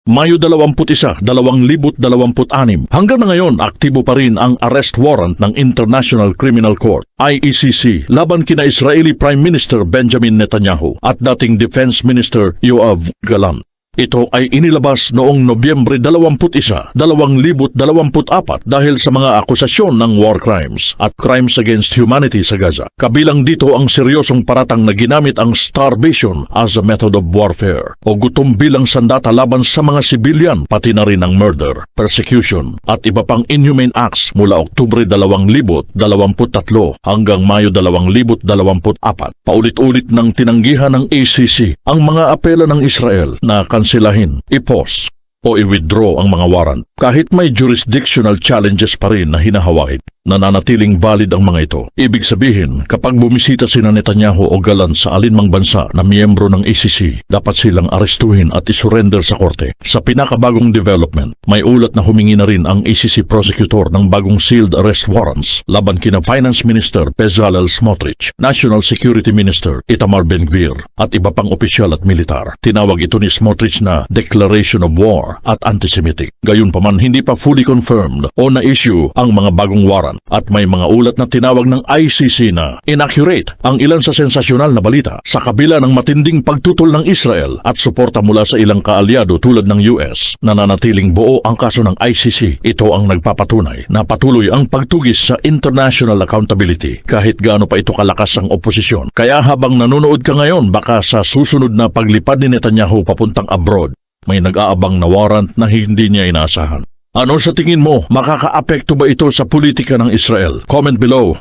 Mayo 21, 2026. Hanggang na ngayon, aktibo pa rin ang arrest warrant ng International Criminal Court, ICC, laban kina Israeli Prime Minister Benjamin Netanyahu at dating Defense Minister Yoav Gallant. Ito ay inilabas noong Nobyembre 21, 2024 dahil sa mga akusasyon ng war crimes at crimes against humanity sa Gaza. Kabilang dito ang seryosong paratang na ginamit ang starvation as a method of warfare o gutom bilang sandata laban sa mga sibilyan, pati na rin ang murder, persecution at iba pang inhumane acts mula Oktubre 2023 hanggang Mayo 2024. Paulit-ulit nang tinanggihan ng ACC ang mga apela ng Israel na kansilahin, i-pause o i-withdraw ang mga warrant. Kahit may jurisdictional challenges pa rin na hinahawain, nananatiling valid ang mga ito. Ibig sabihin, kapag bumisita sina Netanyahu o Gallant sa alinmang bansa na miyembro ng ACC, dapat silang arestuhin at isurrender sa korte. Sa pinakabagong development, may ulat na humingi na rin ang ACC prosecutor ng bagong sealed arrest warrants laban kina Finance Minister Bezalel Smotrich, National Security Minister Itamar Ben-Gvir at iba pang opisyal at militar. Tinawag ito ni Smotrich na Declaration of War at Antisemitic. Gayunpaman, hindi pa fully confirmed o na-issue ang mga bagong warrant at may mga ulat na tinawag ng ICC na inaccurate ang ilan sa sensasyonal na balita sa kabila ng matinding pagtutol ng Israel at suporta mula sa ilang kaalyado tulad ng US. Nananatiling buo ang kaso ng ICC. Ito ang nagpapatunay na patuloy ang pagtugis sa international accountability kahit gaano pa ito kalakas ang oposisyon. Kaya habang nanonood ka ngayon, baka sa susunod na paglipad ni Netanyahu papuntang abroad, may nag-aabang na warrant na hindi niya inaasahan. Ano sa tingin mo, makakaapekto ba ito sa politika ng Israel? Comment below.